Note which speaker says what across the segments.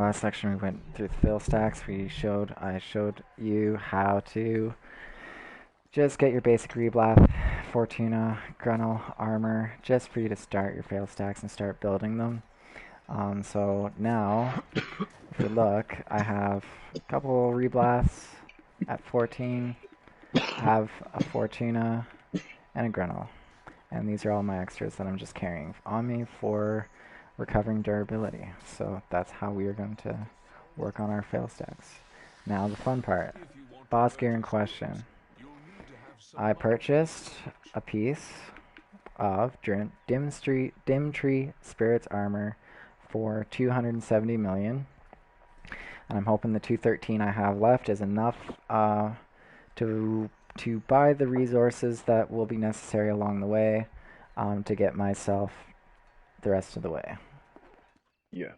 Speaker 1: Last section we went through the Failstacks. I showed you how to just get your basic Reblath, Fortuna, Grunel, Armor, just for you to start your Failstacks and start building them. So now, if you look, I have a couple Reblaths at 14, I have a Fortuna, and a Grunel. And these are all my extras that I'm just carrying on me for recovering durability. So that's how we are going to work on our fail stacks. Now the fun part, boss gear in question. I purchased a piece of Dim Tree Spirits Armor for 270 million. And I'm hoping the 213 I have left is enough to buy the resources that will be necessary along the way to get myself the rest of the way.
Speaker 2: Yeah.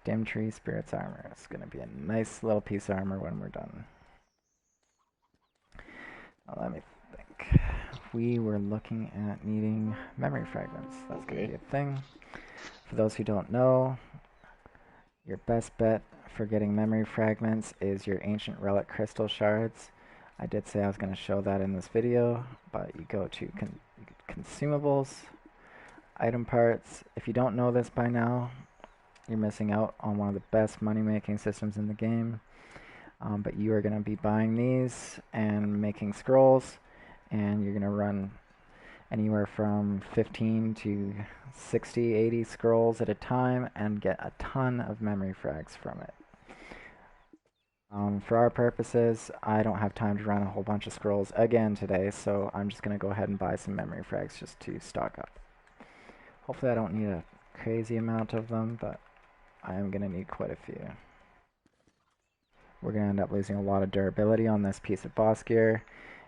Speaker 1: Dim Tree Spirits Armor. It's going to be a nice little piece of armor when we're done. Let me think. We were looking at needing memory fragments. That's going to be a thing. For those who don't know, your best bet for getting memory fragments is your ancient relic crystal shards. I did say I was going to show that in this video, but you go to consumables, item parts. If you don't know this by now, you're missing out on one of the best money-making systems in the game. But you are going to be buying these and making scrolls, and you're going to run anywhere from 15 to 60, 80 scrolls at a time and get a ton of memory frags from it. For our purposes, I don't have time to run a whole bunch of scrolls again today, so I'm just going to go ahead and buy some memory frags just to stock up. Hopefully I don't need a crazy amount of them, but I am going to need quite a few. We're going to end up losing a lot of durability on this piece of boss gear,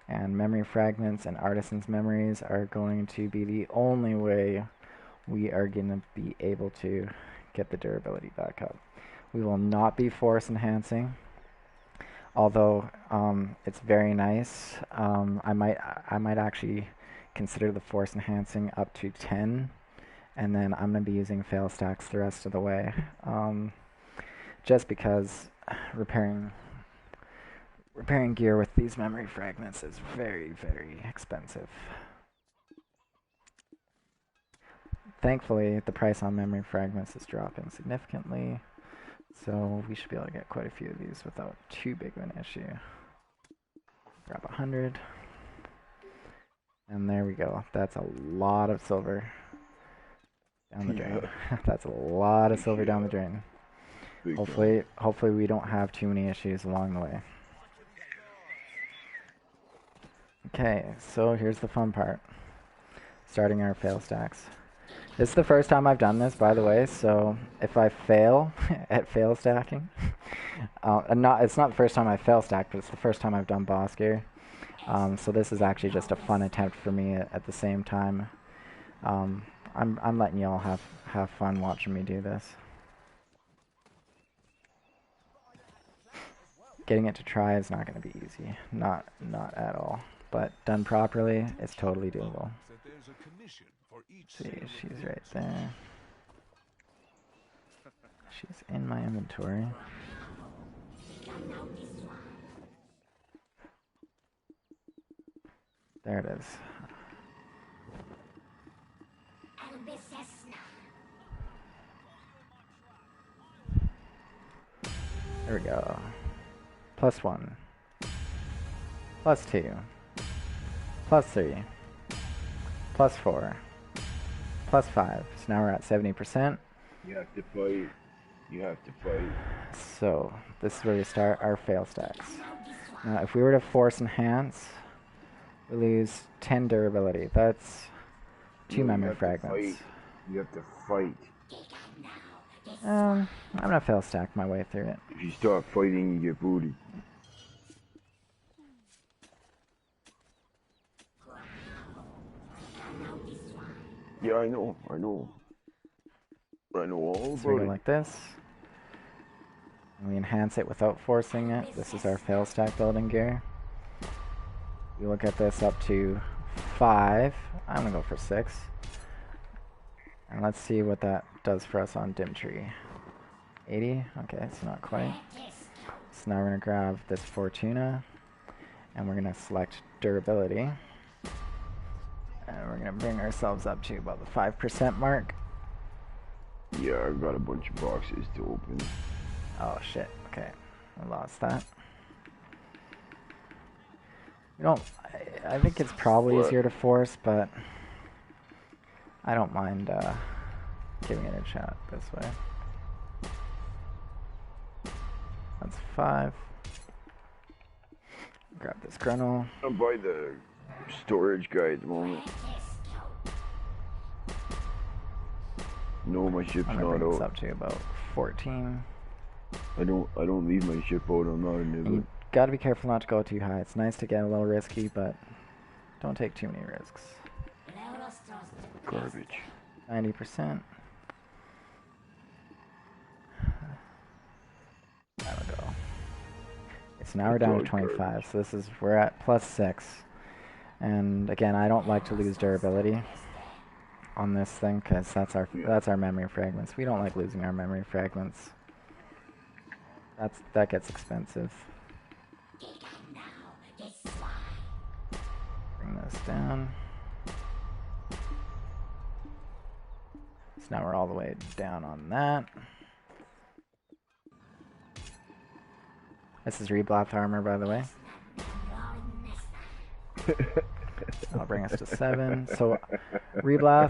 Speaker 1: and memory fragments and artisan's memories are going to be the only way we are going to be able to get the durability back up. We will not be force enhancing, although it's very nice. I might actually consider the force enhancing up to 10, and then I'm going to be using fail stacks the rest of the way, just because repairing gear with these memory fragments is very, very expensive. Thankfully, the price on memory fragments is dropping significantly, so we should be able to get quite a few of these without too big of an issue. Grab 100. And there we go. That's a lot of silver down the drain. That's a lot of silver down the drain. Hopefully we don't have too many issues along the way. Okay, so here's the fun part. Starting our fail stacks. This is the first time I've done this, by the way, so if I fail at fail stacking, it's not the first time I fail stacked, but it's the first time I've done boss gear. So this is actually just a fun attempt for me at the same time. I'm letting y'all have fun watching me do this. Getting it to try is not going to be easy, not at all. But done properly, it's totally doable. See, she's right there. She's in my inventory. There it is. There we go. +1. +2. +3. +4. +5. So now we're at 70%.
Speaker 2: You have to fight. You have to fight.
Speaker 1: So this is where we start our fail stacks. Now if we were to force enhance, we lose 10 durability. That's 2 memory fragments.
Speaker 2: You have to fight.
Speaker 1: I'm gonna fail stack my way through it.
Speaker 2: If you start fighting, you get booty. Yeah, I know all
Speaker 1: So we
Speaker 2: about
Speaker 1: go
Speaker 2: it.
Speaker 1: like this. And we enhance it without forcing it. This is our fail stack building gear. We will get this up to 5. I'm gonna go for 6. And let's see what that does for us on Dim Tree. 80? Okay, it's not quite. So now we're going to grab this Fortuna, and we're going to select durability. And we're going to bring ourselves up to about the 5% mark.
Speaker 2: Yeah, I've got a bunch of boxes to open.
Speaker 1: Oh shit, okay. I lost that. You don't... I think it's probably
Speaker 2: What?
Speaker 1: easier to force, but I don't mind giving it a shot this way. That's 5. Grab this Gruntle.
Speaker 2: I'm by the storage guy at the moment. No, my ship's
Speaker 1: I'm gonna
Speaker 2: not
Speaker 1: bring this
Speaker 2: out.
Speaker 1: up to about 14.
Speaker 2: I don't leave my ship out. I'm not a
Speaker 1: And
Speaker 2: nibbler.
Speaker 1: you gotta be careful not to go too high. It's nice to get a little risky, but don't take too many risks.
Speaker 2: Garbage.
Speaker 1: 90%. That'll go. So now we're
Speaker 2: It's
Speaker 1: down
Speaker 2: all
Speaker 1: to 25.
Speaker 2: garbage.
Speaker 1: So we're at +6. And again, I don't like to lose durability on this thing because
Speaker 2: Yeah.
Speaker 1: that's our memory fragments. We don't like losing our memory fragments. That gets expensive. Bring this down. So now we're all the way down on that. This is reblath armor, by the way. That'll bring us to 7. So reblath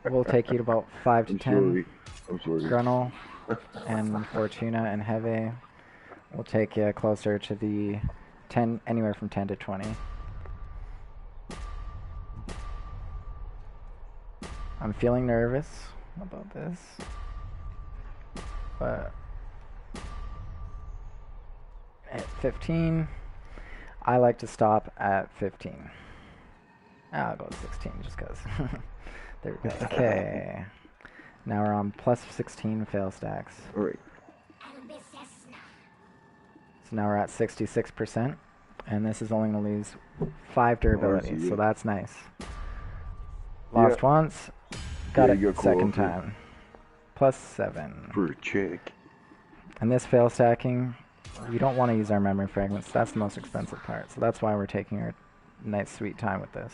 Speaker 1: will take you to about 5 to 10.
Speaker 2: I'm sorry.
Speaker 1: Gruntle and Fortuna and Heavy will take you closer to the 10, anywhere from 10 to 20. I'm feeling nervous about this, but at 15, I like to stop at 15. I'll go 16 just because. There we go. Okay. Now we're on +16 fail stacks.
Speaker 2: Alright.
Speaker 1: So now we're at 66%, and this is only going to lose 5 durability, so that's nice. Lost once, got it second time. +7.
Speaker 2: For a check.
Speaker 1: And this fail stacking, we don't want to use our memory fragments. That's the most expensive part, so that's why we're taking our nice sweet time with this.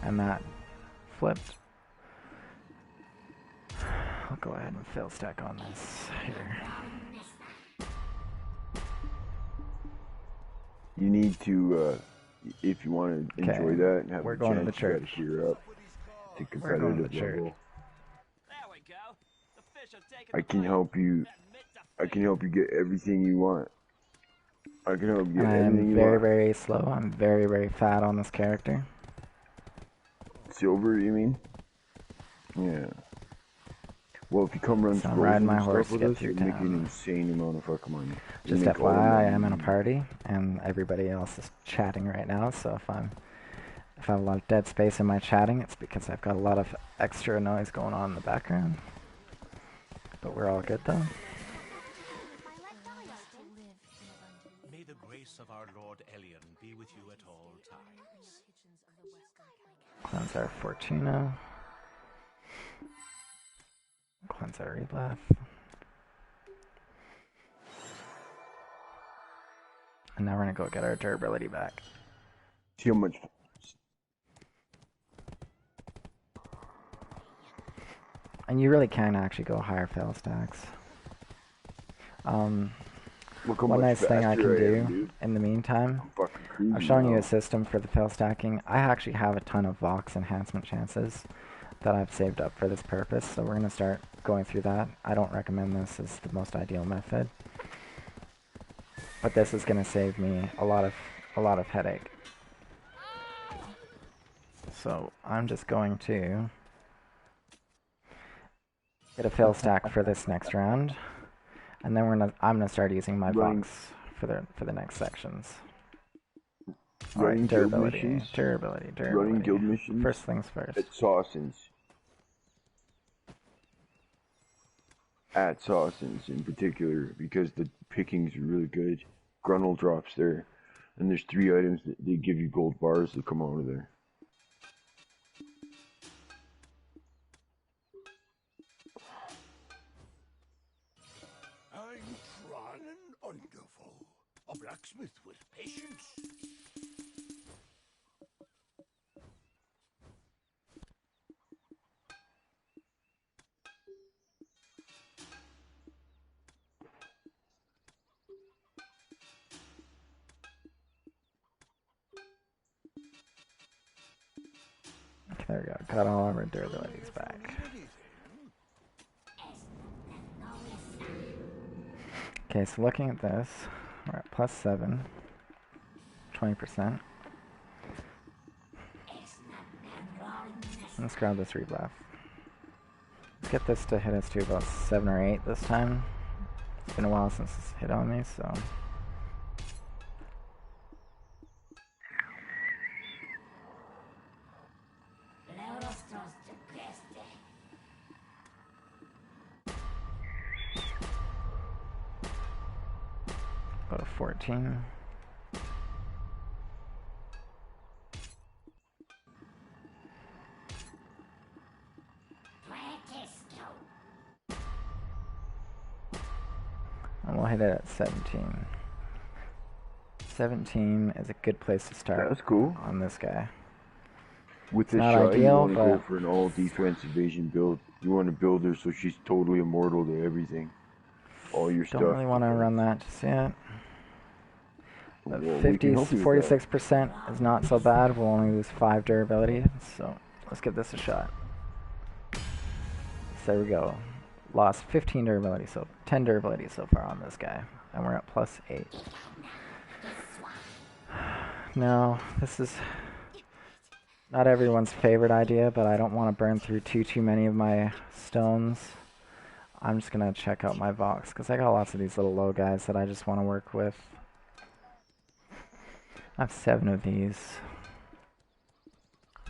Speaker 1: And that flipped. I'll go ahead and fail stack on this here.
Speaker 2: You need to, if you want to enjoy that and have
Speaker 1: we're
Speaker 2: a
Speaker 1: going to
Speaker 2: chance,
Speaker 1: the church.
Speaker 2: you gotta gear up to
Speaker 1: We're going to the
Speaker 2: competitive
Speaker 1: church.
Speaker 2: level. I can help you. I can help you get everything you want. I can help you get everything you
Speaker 1: I'm very,
Speaker 2: want.
Speaker 1: very slow. I'm very, very fat on this character.
Speaker 2: Silver, you mean? Yeah. Well, if you come run
Speaker 1: So I'm
Speaker 2: scrolls
Speaker 1: riding
Speaker 2: and
Speaker 1: my horse
Speaker 2: stuff
Speaker 1: to
Speaker 2: with
Speaker 1: get
Speaker 2: us, you'll
Speaker 1: through
Speaker 2: make an
Speaker 1: town.
Speaker 2: insane amount of fucking money.
Speaker 1: Just
Speaker 2: You'll make all the money
Speaker 1: FYI, I'm in a
Speaker 2: you
Speaker 1: party, and everybody else is chatting right now, so if I have a lot of dead space in my chatting, it's because I've got a lot of extra noise going on in the background. But we're all good, though.
Speaker 3: May the grace of our Lord Elion be with you at all times.
Speaker 1: Cleanse our Fortuna. Cleanse our Reblath. And now we're going to go get our durability back.
Speaker 2: See how much.
Speaker 1: And you really can actually go higher fail stacks.
Speaker 2: Look how
Speaker 1: One
Speaker 2: much
Speaker 1: nice thing I can
Speaker 2: faster
Speaker 1: do
Speaker 2: am, dude.
Speaker 1: in the meantime,
Speaker 2: I'm fucking cruising
Speaker 1: I've shown you
Speaker 2: now.
Speaker 1: a system for the fail stacking. I actually have a ton of Vox enhancement chances that I've saved up for this purpose, so we're going to start going through that. I don't recommend this as the most ideal method, but this is going to save me a lot of headache. So I'm just going to get a fail stack for this next round, and then I'm gonna start using my Vox for the next sections.
Speaker 2: Running
Speaker 1: Alright,
Speaker 2: guild
Speaker 1: durability,
Speaker 2: missions.
Speaker 1: durability.
Speaker 2: Running guild missions.
Speaker 1: First things first.
Speaker 2: At Sawson's. At Sawson's in particular, because the pickings are really good. Gruntle drops there. And there's 3 items that they give you gold bars that come out of there.
Speaker 3: I'm Tron and Wonderful, a blacksmith with patience.
Speaker 1: There we go. Got all of our durabilities back. Okay, so looking at this, we're at +7, 20%. Let's grab this reblath. Let's get this to hit us to about 7 or 8 this time. It's been a while since it's hit on me, so. Go to 14. And we'll hit it at 17. 17 is a good place to start.
Speaker 2: That's cool.
Speaker 1: On this guy.
Speaker 2: With this
Speaker 1: not
Speaker 2: shot,
Speaker 1: ideal,
Speaker 2: you want to go
Speaker 1: but-
Speaker 2: for an all defense evasion build. You want to build her so she's totally immortal to everything. All your stuff.
Speaker 1: Don't really want to run that just yet. But
Speaker 2: Well, we
Speaker 1: 50,
Speaker 2: can help you with that.
Speaker 1: 46% is not so bad. We'll only lose 5 durability, so let's give this a shot. So there we go. Lost 15 durability, so 10 durability so far on this guy. And we're at +8. No, this is not everyone's favorite idea, but I don't want to burn through too many of my stones. I'm just going to check out my Vox, because I got lots of these little low guys that I just want to work with. I have 7 of these.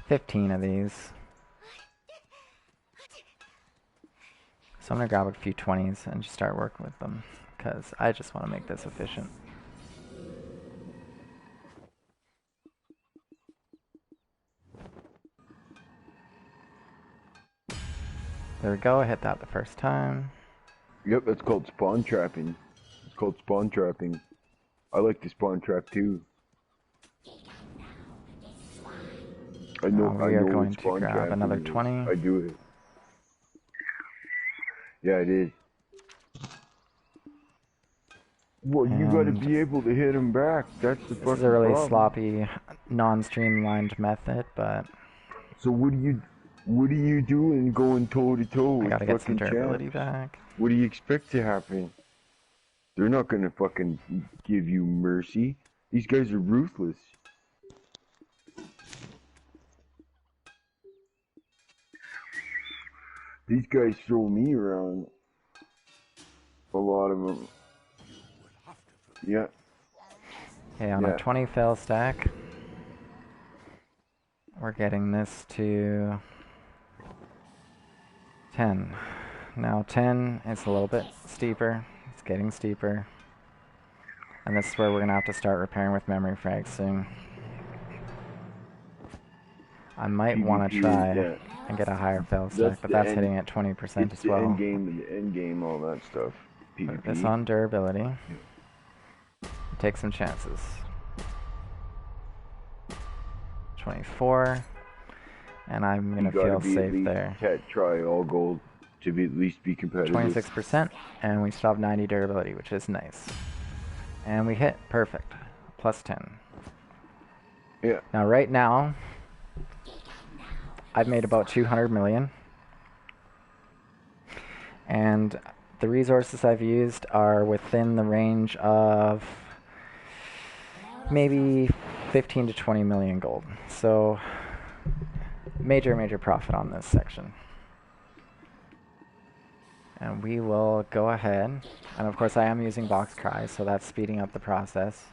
Speaker 1: 15 of these. So I'm going to grab a few 20s and just start working with them, because I just want to make this efficient. There we go, I hit that the first time.
Speaker 2: Yep, that's called spawn trapping. It's called spawn trapping. I like to spawn trap too. I know.
Speaker 1: We are
Speaker 2: what
Speaker 1: going to
Speaker 2: spawn
Speaker 1: grab
Speaker 2: trapping
Speaker 1: another
Speaker 2: is.
Speaker 1: 20.
Speaker 2: I do it. Yeah, it is. Well, you gotta
Speaker 1: And
Speaker 2: be able to hit him back. That's the
Speaker 1: this
Speaker 2: fucking
Speaker 1: is a really
Speaker 2: problem.
Speaker 1: sloppy, non-streamlined method, but
Speaker 2: So what are you doing going toe to toe
Speaker 1: I
Speaker 2: with
Speaker 1: gotta get some
Speaker 2: fucking
Speaker 1: durability
Speaker 2: champs?
Speaker 1: back.
Speaker 2: What do you expect to happen? They're not gonna fucking give you mercy. These guys are ruthless. These guys throw me around. A lot of them. Yeah.
Speaker 1: Okay, on
Speaker 2: Yeah.
Speaker 1: a 20 fail stack, we're getting this to 10. Now 10 is a little bit steeper. It's getting steeper. And this is where we're going to have to start repairing with memory frags soon. I might want to try and get a higher fail stack, but that's hitting at 20%
Speaker 2: It's
Speaker 1: as
Speaker 2: the
Speaker 1: well.
Speaker 2: end game, all that stuff.
Speaker 1: Put
Speaker 2: PvP.
Speaker 1: this on durability. Take some chances. 24. And I'm going to feel safe there.
Speaker 2: Try all gold to be at least be competitive.
Speaker 1: 26%, and we still have 90 durability, which is nice. And we hit perfect. +10.
Speaker 2: Yeah.
Speaker 1: Now right now, I've made about 200 million. And the resources I've used are within the range of maybe 15 to 20 million gold. So major profit on this section. And we will go ahead, and of course I am using box cries, so that's speeding up the process.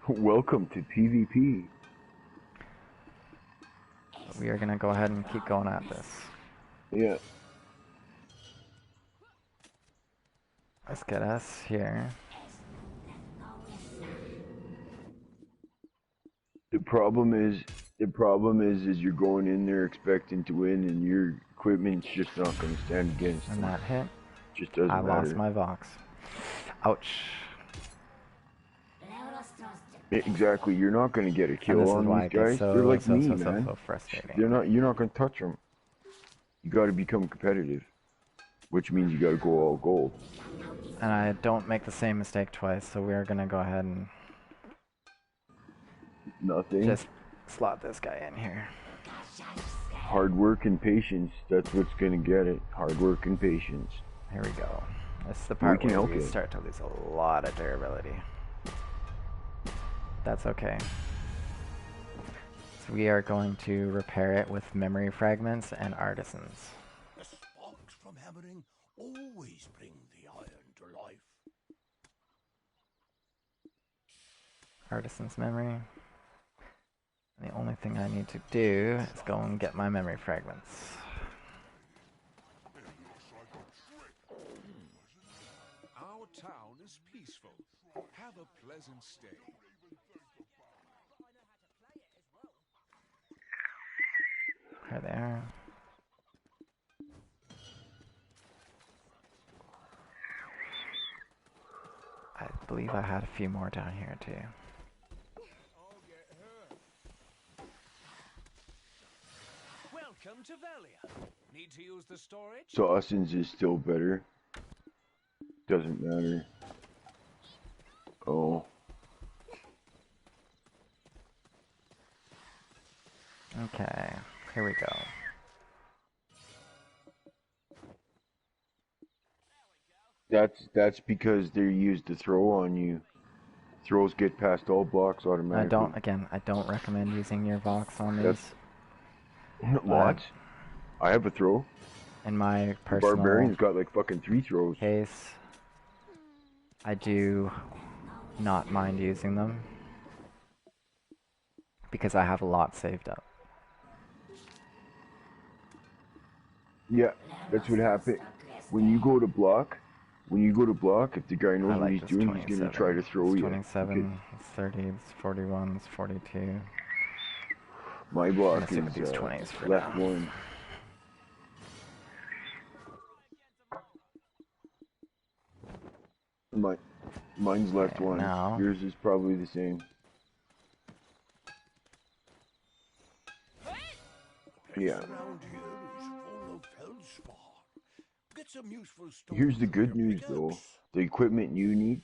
Speaker 2: Welcome to PvP.
Speaker 1: We are going to go ahead and keep going at this.
Speaker 2: Yeah.
Speaker 1: Let's get us here.
Speaker 2: the problem is you're going in there expecting to win, and your equipment's just not going to stand against
Speaker 1: And
Speaker 2: them.
Speaker 1: that hit.
Speaker 2: Just
Speaker 1: I
Speaker 2: doesn't
Speaker 1: lost
Speaker 2: matter.
Speaker 1: my Vox. Ouch.
Speaker 2: Exactly. You're not going to get a
Speaker 1: And
Speaker 2: kill
Speaker 1: this is
Speaker 2: on
Speaker 1: why
Speaker 2: these
Speaker 1: it gets
Speaker 2: guys. They're like me, man.
Speaker 1: so frustrating.
Speaker 2: They're not. You're not going to touch them. You got to become competitive, which means you got to go all gold.
Speaker 1: And I don't make the same mistake twice, so we are gonna go ahead and
Speaker 2: Nothing.
Speaker 1: just slot this guy in here.
Speaker 2: Hard work and patience. That's what's going to get it. Hard work and patience.
Speaker 1: Here we go. This is the part
Speaker 2: can
Speaker 1: where
Speaker 2: help
Speaker 1: we
Speaker 2: it.
Speaker 1: start to lose a lot of durability. That's okay. So we are going to repair it with memory fragments and artisans.
Speaker 3: The sparks from hammering always bring the iron to life.
Speaker 1: Artisan's memory. And the only thing I need to do is go and get my memory fragments.
Speaker 4: Our town is peaceful. Have a pleasant stay.
Speaker 1: Here they are. I believe I had a few more down here too.
Speaker 4: Welcome to Velia. Need to use the storage?
Speaker 2: Dawson's is still better. Doesn't matter. Oh.
Speaker 1: Okay, here we go.
Speaker 2: That's because they used the throw on you. Throws get past all blocks automatically.
Speaker 1: I don't recommend using your Vox on these.
Speaker 2: What? I have a throw.
Speaker 1: In my
Speaker 2: The
Speaker 1: personal
Speaker 2: Barbarian's got like fucking 3 throws.
Speaker 1: case, I do not mind using them because I have a lot saved up.
Speaker 2: Yeah, that's what happened. When you go to block, if the guy knows what he's doing, he's gonna try to throw you.
Speaker 1: 27, it's 30, it's 41, it's 42.
Speaker 2: My block
Speaker 1: Let's stick with
Speaker 2: is
Speaker 1: these 20s for
Speaker 2: left
Speaker 1: now.
Speaker 2: one. Mine's left
Speaker 1: Okay,
Speaker 2: one.
Speaker 1: now-
Speaker 2: Yours is probably the same. Yeah.
Speaker 3: Around here is full of feldspar. Get some useful stuff.
Speaker 2: Here's the
Speaker 3: for
Speaker 2: good
Speaker 3: your
Speaker 2: news though.
Speaker 3: pickaxe.
Speaker 2: The equipment you need.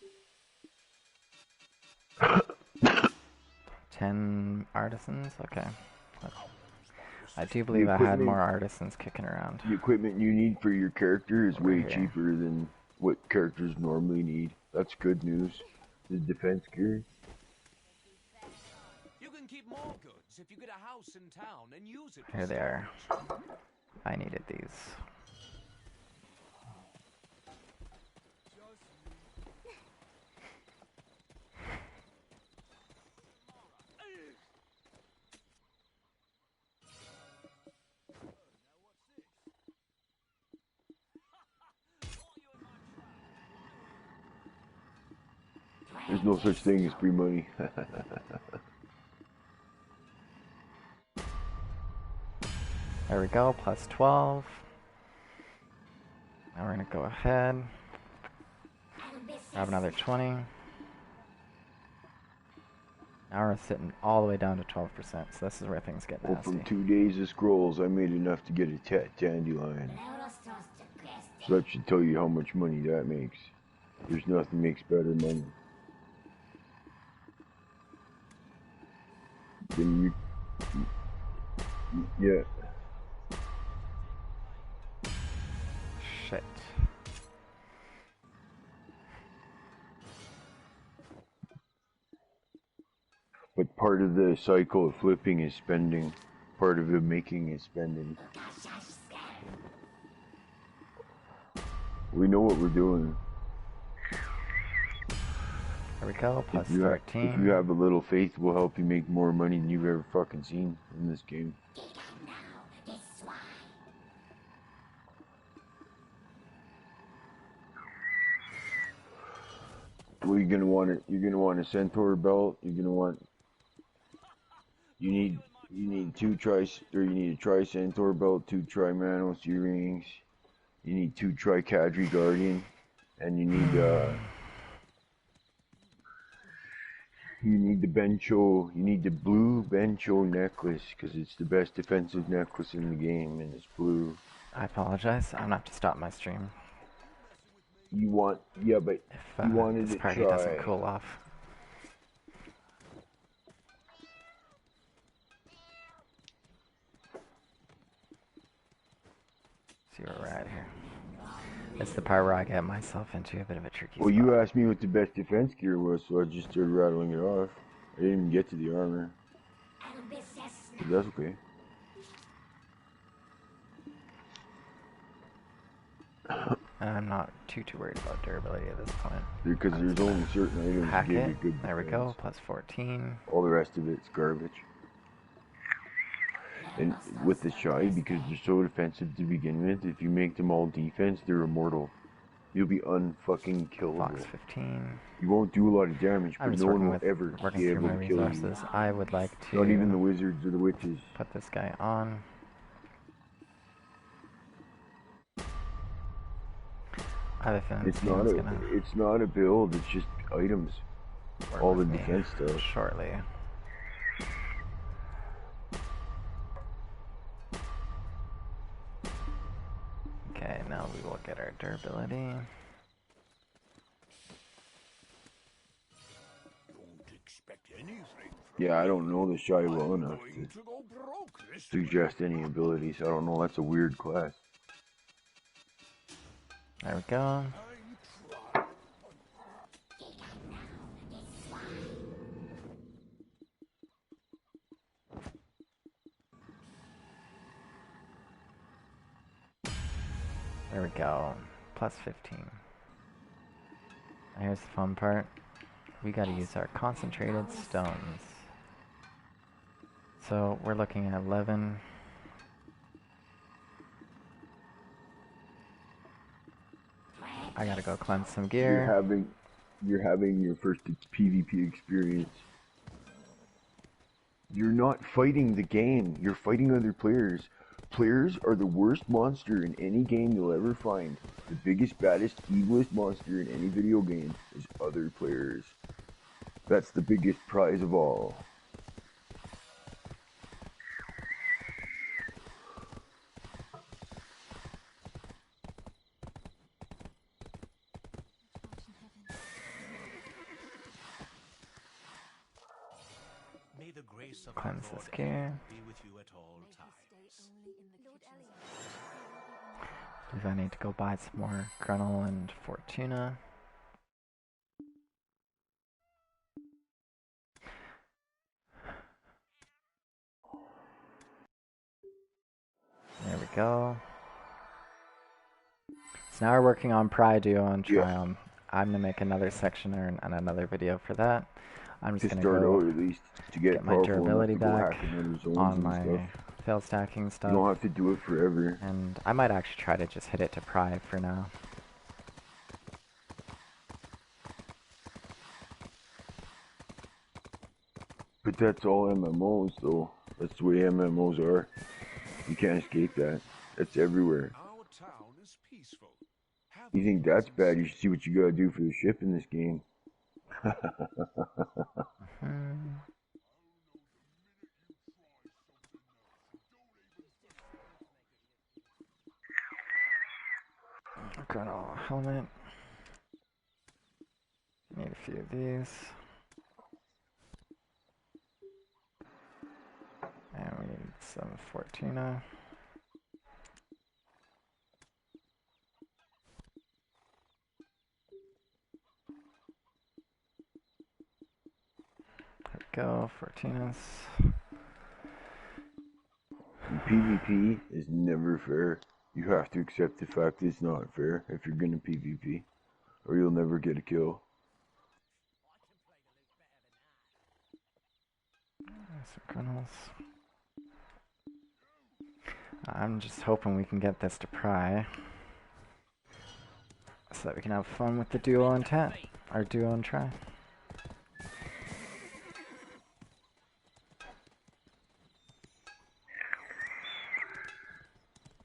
Speaker 1: 10 artisans? Okay. I do believe I had more artisans kicking around.
Speaker 2: The equipment you need for your character is
Speaker 1: Over
Speaker 2: way
Speaker 1: here.
Speaker 2: cheaper than what characters normally need. That's good news. The defense gear.
Speaker 4: You can keep more goods if you get a house in town and use it. for
Speaker 1: Here they are.
Speaker 4: storage.
Speaker 1: I needed these.
Speaker 2: There's no such thing as free money.
Speaker 1: There we go, plus 12. Now we're gonna go ahead. Grab another 20. Now we're sitting all the way down to 12%, so this is where things get
Speaker 2: Well,
Speaker 1: nasty.
Speaker 2: from 2 days of scrolls, I made enough to get a dandelion. So that should tell you how much money that makes. There's nothing makes better money than you. Yeah.
Speaker 1: Shit.
Speaker 2: But part of the cycle of flipping is spending. Part of the making is spending. We know what we're doing.
Speaker 1: There we go, plus
Speaker 2: If you
Speaker 1: 13.
Speaker 2: have a little faith, we'll help you make more money than you've ever fucking seen in this game. Well, you're gonna want a centaur belt. You're gonna want You need two tri or you need a tri centaur belt, two tri manos earrings. You need two tri cadre guardian, and you need the bencho. You need the blue bencho necklace because it's the best defensive necklace in the game, and it's blue.
Speaker 1: I apologize. I'm gonna have to stop my stream
Speaker 2: You want yeah, but
Speaker 1: if
Speaker 2: you wanted
Speaker 1: this
Speaker 2: to
Speaker 1: party doesn't
Speaker 2: try.
Speaker 1: cool off. See where we're at here. It's the part where I get myself into a bit of a tricky
Speaker 2: Well,
Speaker 1: spot.
Speaker 2: you asked me what the best defense gear was, so I just started rattling it off. I didn't even get to the armor. But that's okay.
Speaker 1: I'm not too worried about durability at this point.
Speaker 2: Because there's only certain items that
Speaker 1: Hack
Speaker 2: give
Speaker 1: it.
Speaker 2: you good
Speaker 1: There we
Speaker 2: defense.
Speaker 1: go. Plus 14.
Speaker 2: All the rest of it's garbage. And with the shy, because they're so defensive to begin with, if you make them all defense, they're immortal. You'll be unfucking killable.
Speaker 1: Fox 15.
Speaker 2: You won't do a lot of damage,
Speaker 1: I'm
Speaker 2: but
Speaker 1: just
Speaker 2: no one
Speaker 1: working
Speaker 2: will ever be
Speaker 1: through
Speaker 2: able
Speaker 1: my
Speaker 2: to kill you.
Speaker 1: resources. I would like to
Speaker 2: Not even the wizards or the witches.
Speaker 1: put this guy on. I have a feeling
Speaker 2: It's not a build, it's just items.
Speaker 1: work
Speaker 2: All the
Speaker 1: with me
Speaker 2: defense stuff.
Speaker 1: shortly. Okay, now we will get our durability.
Speaker 4: Don't expect anything.
Speaker 2: Yeah, I don't know the shy well enough
Speaker 4: Going
Speaker 2: to
Speaker 4: to go broke this
Speaker 2: suggest any abilities. I don't know, that's a weird class.
Speaker 1: There we go. There we go. Plus 15. Here's the fun part. We gotta use our concentrated stones. So we're looking at 11. I gotta go cleanse some gear.
Speaker 2: You're having your first PvP experience. You're not fighting the game, you're fighting other players. Players are the worst monster in any game you'll ever find. The biggest, baddest, evilest monster in any video game is other players. That's the biggest prize of all.
Speaker 3: May the grace of
Speaker 1: Cleanse
Speaker 3: our
Speaker 1: this
Speaker 3: Lord
Speaker 1: gear.
Speaker 3: be with you at all times.
Speaker 1: I believe I need to go buy some more Gruntle and Fortuna. There we go. So now we're working on Pry, Duo, and Triumph. I'm gonna make another section and another video for that. I'm just
Speaker 2: To
Speaker 1: gonna
Speaker 2: start
Speaker 1: go
Speaker 2: out, at least, to get
Speaker 1: my
Speaker 2: powerful enough
Speaker 1: durability
Speaker 2: to go
Speaker 1: back
Speaker 2: hacking other zones
Speaker 1: on
Speaker 2: and
Speaker 1: my
Speaker 2: stuff.
Speaker 1: fail stacking
Speaker 2: You
Speaker 1: stuff.
Speaker 2: don't have to do it forever.
Speaker 1: And I might actually try to just hit it to Pry for now.
Speaker 2: But that's all MMOs, though. That's the way MMOs are. You can't escape that. That's everywhere.
Speaker 4: Our town is peaceful. Have
Speaker 2: You
Speaker 4: a
Speaker 2: think that's
Speaker 4: pleasant
Speaker 2: bad, you should see what you gotta do for the ship in this game.
Speaker 1: Gruntle helmet. Need a few of these. And we need some Fortuna. There we go, Fortunas.
Speaker 2: PvP is never fair. You have to accept the fact it's not fair if you're gonna PvP, or you'll never get a kill.
Speaker 1: Some Gruntles. I'm just hoping we can get this to Pry. So that we can have fun with the duo and or duo and try.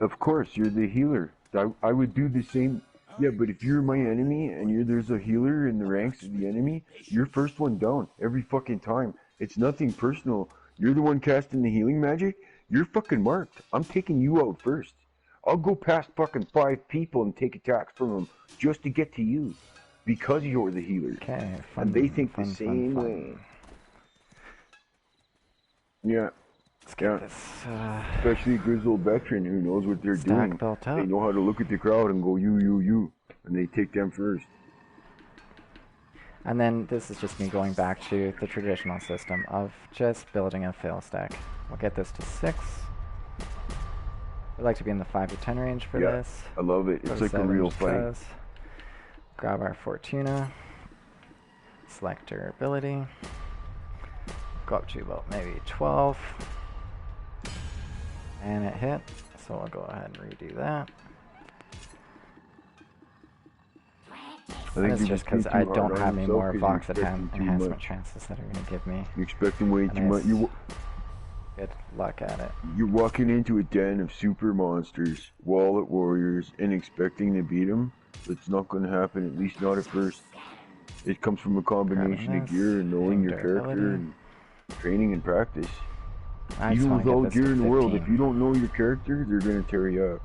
Speaker 2: Of course, you're the healer. I would do the same. Yeah, but if you're my enemy and there's a healer in the ranks of the enemy, you're first one down every fucking time. It's nothing personal. You're the one casting the healing magic. You're fucking marked. I'm taking you out first. I'll go past fucking 5 people and take attacks from them just to get to you because you're the healer.
Speaker 1: Okay, fun.
Speaker 2: And they think
Speaker 1: fun,
Speaker 2: the same
Speaker 1: fun.
Speaker 2: way. Yeah.
Speaker 1: Let's get this.
Speaker 2: Especially a grizzled veteran who knows what they're doing.
Speaker 1: Built up.
Speaker 2: They know how to look at the crowd and go, you. And they take them first.
Speaker 1: And then this is just me going back to the traditional system of just building a fail stack. We'll get this to 6. We'd like to be in the 5 to 10 range for this.
Speaker 2: I love it. It's like a real fight.
Speaker 1: Grab our Fortuna. Select durability. Go up to about maybe 12. And it hit. So I'll go ahead and redo that. And it's just because I don't have any more Vox enhancement chances that are going to give me.
Speaker 2: You're expecting way too much.
Speaker 1: Good luck at it.
Speaker 2: You're walking into a den of super monsters, wallet warriors, and expecting to beat them. It's not going to happen, at least not at first. It comes from a combination of gear and knowing your character and training and practice. Even with all the gear in the world, if you don't know your character, they're going to tear you up.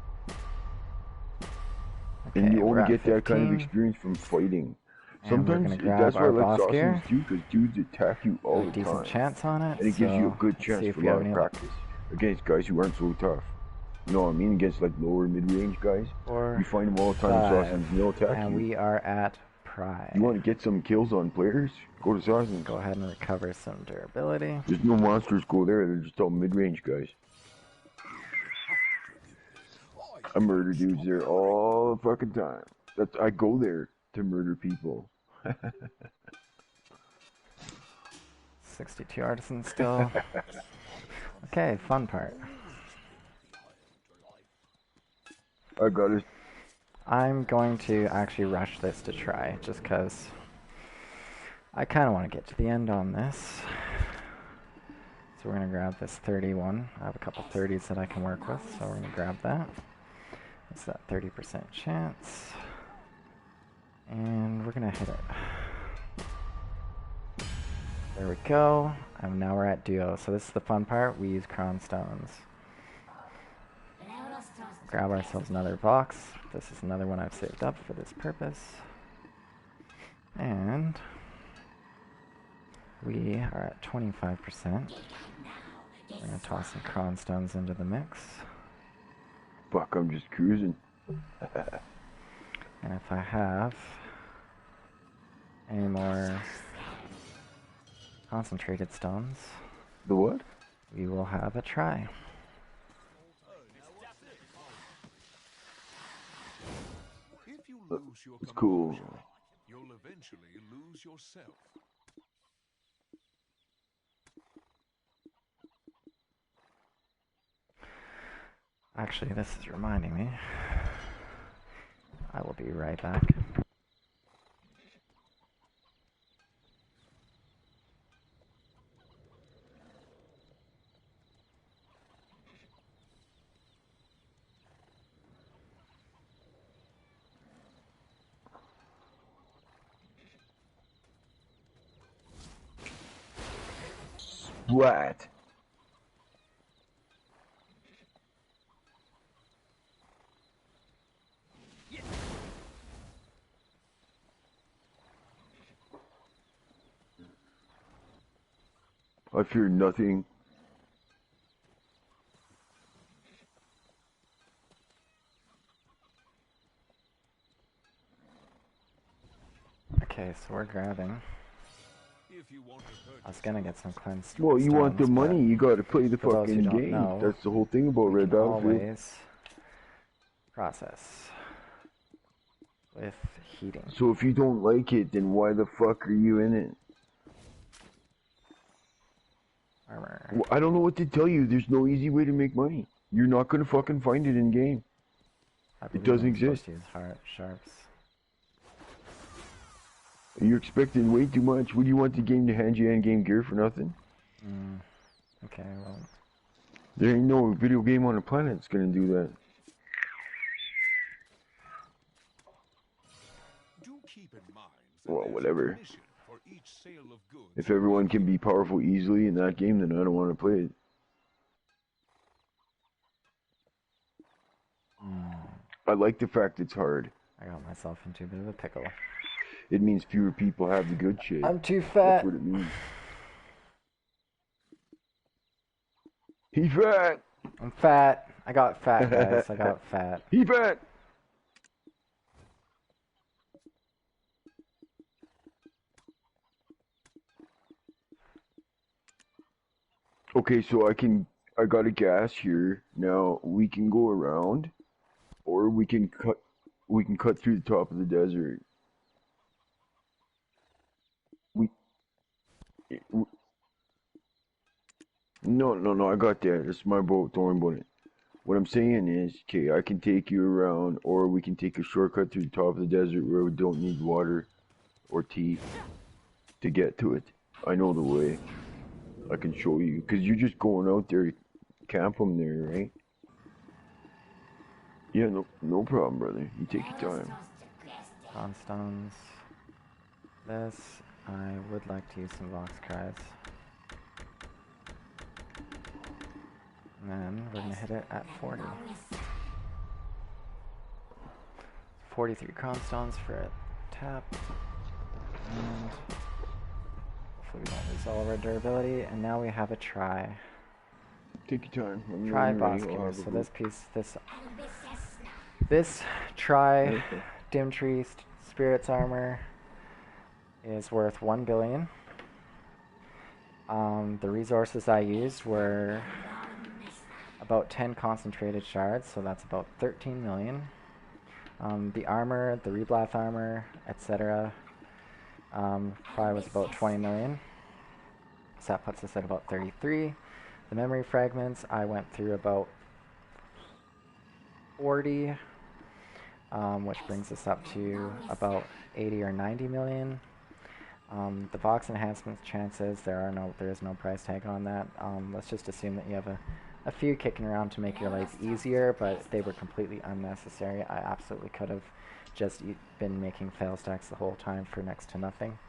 Speaker 2: Okay, and you only get that kind of experience from fighting. Sometimes that's why I like Saucons too, because dudes attack you all the time.
Speaker 1: Decent chance on it,
Speaker 2: and it gives you a good chance for a lot of practice against guys who aren't so tough. You know what I mean? Against like lower mid-range guys, you find them all the time in Saucons and they'll attack you.
Speaker 1: And we are at Pride.
Speaker 2: You want to get some kills on players? Go to Saucons.
Speaker 1: Go ahead and recover some durability.
Speaker 2: There's no monsters go there. They're just all mid-range guys. I murder dudes there all the fucking time. I go there to murder people.
Speaker 1: 62 artisans still. Okay, fun part.
Speaker 2: I got it.
Speaker 1: I'm going to actually rush this to try, just because I kind of want to get to the end on this. So we're going to grab this 31. I have a couple 30s that I can work with, so we're going to grab that. It's that 30% chance. And we're going to hit it. There we go. And now we're at duo. So this is the fun part. We use crown stones. Grab ourselves another box. This is another one I've saved up for this purpose. And we are at 25%. We're going to toss some crown stones into the mix.
Speaker 2: Fuck, I'm just cruising.
Speaker 1: And if I have any more concentrated stones,
Speaker 2: the what?
Speaker 1: We will have a try.
Speaker 4: If you lose your
Speaker 2: it's cool.
Speaker 4: You'll eventually lose yourself.
Speaker 1: Actually, this is reminding me. I will be right back.
Speaker 2: Splat. I fear nothing.
Speaker 1: Okay, so we're grabbing. I was gonna get some cleansed.
Speaker 2: Well, you want the money, you gotta play the fucking game. That's the whole thing about Red Battlefield.
Speaker 1: Always process with heating.
Speaker 2: So if you don't like it, then why the fuck are you in it?
Speaker 1: Armor.
Speaker 2: Well, I don't know what to tell you. There's no easy way to make money. You're not gonna fucking find it in game. It doesn't exist.
Speaker 1: Use sharps.
Speaker 2: You're expecting way too much. Would you want the game to hand you end-game gear for nothing?
Speaker 1: Okay, well.
Speaker 2: There ain't no video game on the planet that's gonna do that. Well,
Speaker 4: there's a
Speaker 2: whatever.
Speaker 4: commission for each sale of goods.
Speaker 2: If everyone can be powerful easily in that game, then I don't want to play it. I like the fact it's hard.
Speaker 1: I got myself into a bit of a pickle.
Speaker 2: It means fewer people have the good shit.
Speaker 1: I'm too
Speaker 2: That's
Speaker 1: fat.
Speaker 2: what it means. He's fat.
Speaker 1: I'm fat. I got fat, guys. I got fat.
Speaker 2: He's fat. Okay, so I got a gas here. Now we can go around, or we can cut through the top of the desert. We, no, I got that. It's my boat. Don't worry about it. What I'm saying is, okay, I can take you around, or we can take a shortcut through the top of the desert where we don't need water or tea to get to it. I know the way. I can show you, because you're just going out there to camp them there, right? Yeah, no problem, brother. You take your time.
Speaker 1: Cronstones. This, I would like to use some Vox Cries. And then we're gonna hit it at 40. 43 Cronstones for a tap. And hopefully we don't lose all of our durability. And now we have a try.
Speaker 2: Take your time.
Speaker 1: Try boss gear. So this piece, this try Dim Tree Spirit's armor is worth 1 billion. The resources I used were about 10 concentrated shards, so that's about 13 million. The armor, the reblath armor, etc. Probably was about 20 million. So that puts us at about 33. The memory fragments, I went through about 40, which brings us up to about 80 or 90 million. The Vox enhancements chances, there is no price tag on that. Let's just assume that you have a few kicking around to make your life easier, but they were completely unnecessary. I absolutely could have just been making fail stacks the whole time for next to nothing.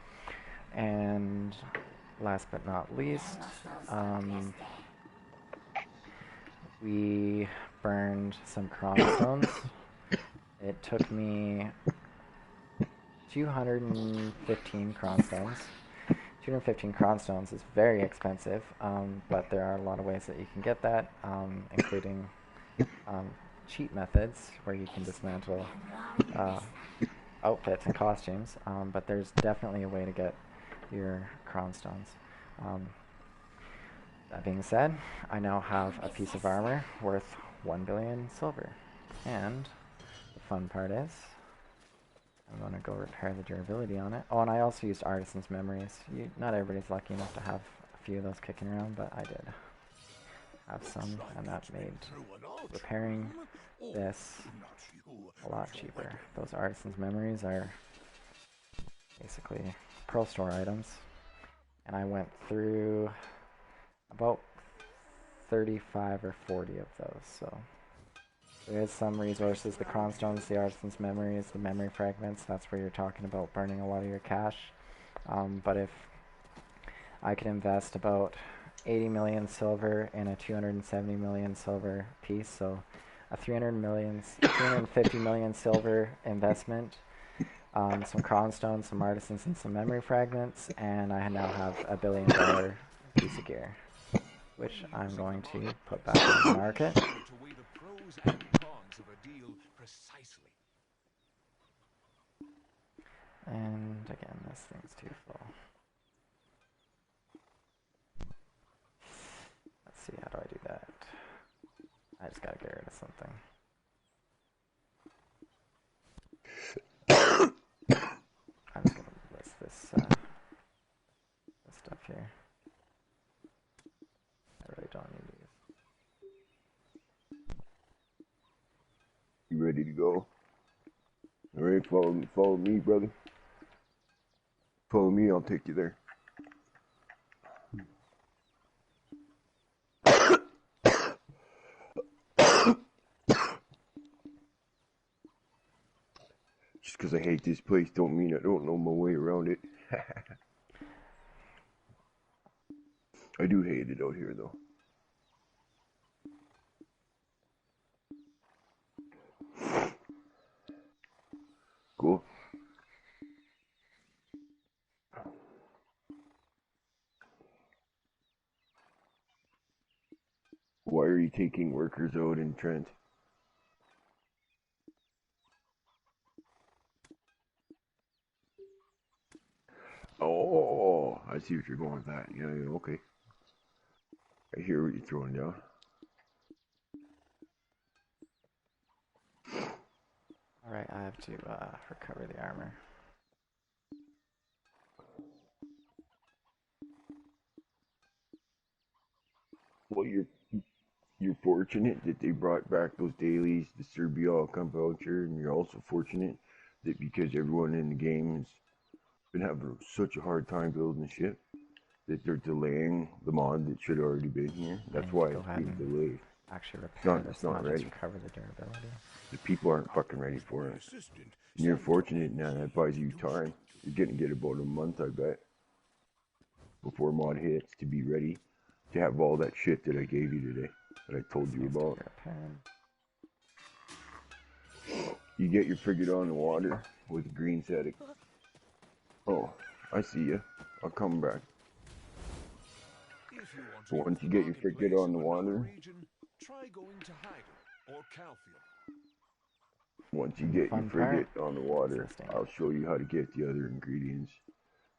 Speaker 1: And last but not least, we burned some chromostones. It took me 215 chromostones. 215 chromostones is very expensive, but there are a lot of ways that you can get that, including cheat methods where you can dismantle outfits and costumes, but there's definitely a way to get your chromostones. That being said, I now have a piece of armor worth 1 billion silver, and the fun part is I'm going to go repair the durability on it. Oh, and I also used Artisan's Memories. Not everybody's lucky enough to have a few of those kicking around, but I did have some, and that made repairing this a lot cheaper. Those Artisan's Memories are basically Pearl Store items, and I went through about 35 or 40 of those, so there is some resources, the Cronstones, the Artisan's Memories, the memory fragments, that's where you're talking about burning a lot of your cash. But if I could invest about 80 million silver in a 270 million silver piece, so a 350 million silver investment, some Cronstones, some Artisans, and some memory fragments, and I now have $1 billion piece of gear, which I'm going to put back in the market. And again, this thing's too full. Let's see, how do I do that? I just gotta get rid of something. I'm just gonna list this stuff here. I really don't need these.
Speaker 2: You ready to go? Alright, follow me, brother. Follow me, I'll take you there. Just because I hate this place don't mean I don't know my way around it. I do hate it out here though. Cool. Why are you taking workers out in Trent? Oh, I see what you're going with that. Yeah, yeah, okay. I hear what you're throwing down.
Speaker 1: Alright, I have to recover the armor.
Speaker 2: Well, you're fortunate that they brought back those dailies, the Serbia outcome voucher, and you're also fortunate that because everyone in the game has been having such a hard time building the ship, that they're delaying the mod that should have already been here.
Speaker 1: I
Speaker 2: That's
Speaker 1: need
Speaker 2: why
Speaker 1: to go
Speaker 2: it's
Speaker 1: ahead
Speaker 2: being
Speaker 1: and
Speaker 2: delayed.
Speaker 1: actually
Speaker 2: It's
Speaker 1: repair
Speaker 2: not. It's
Speaker 1: this,
Speaker 2: not
Speaker 1: not just
Speaker 2: ready.
Speaker 1: recover the durability.
Speaker 2: The people aren't fucking ready for it.
Speaker 4: Assistant,
Speaker 2: And you're
Speaker 4: some
Speaker 2: fortunate now.
Speaker 4: companies
Speaker 2: That buys you
Speaker 4: do
Speaker 2: time.
Speaker 4: short.
Speaker 2: You're gonna get about a month, I bet, before mod hits to be ready to have all that shit that I gave you today, that I told
Speaker 1: This
Speaker 2: you
Speaker 1: needs to be
Speaker 2: about.
Speaker 1: repaired.
Speaker 2: You get your frigate on the water with a green setting. Oh, I see you. I'll come back.
Speaker 4: If you want to
Speaker 2: But
Speaker 4: use
Speaker 2: once
Speaker 4: the
Speaker 2: you get your frigate
Speaker 4: marketplace
Speaker 2: on the
Speaker 4: of another
Speaker 2: water,
Speaker 4: region, try going to Hyder or Calfield.
Speaker 2: once you
Speaker 1: And the
Speaker 2: get your
Speaker 1: fun part
Speaker 2: frigate on the
Speaker 1: is
Speaker 2: water,
Speaker 1: listing.
Speaker 2: I'll show you how to get the other ingredients.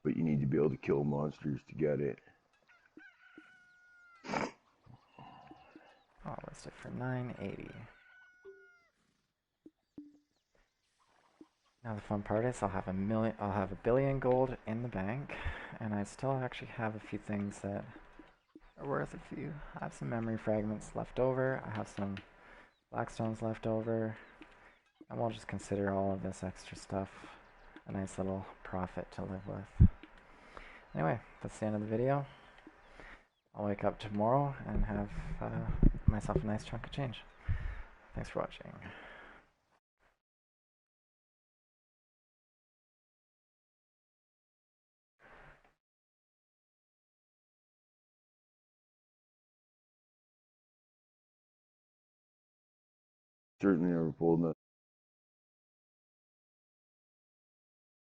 Speaker 2: But you need to be able to kill monsters to get it.
Speaker 1: I'll list it for 980. Now the fun part is I'll have a billion gold in the bank, and I still actually have a few things that are worth a few. I have some memory fragments left over. I have some blackstones left over, and we'll just consider all of this extra stuff a nice little profit to live with. Anyway, that's the end of the video. I'll wake up tomorrow and have myself a nice chunk of change. Thanks for watching.
Speaker 2: Certainly never pulled nothing.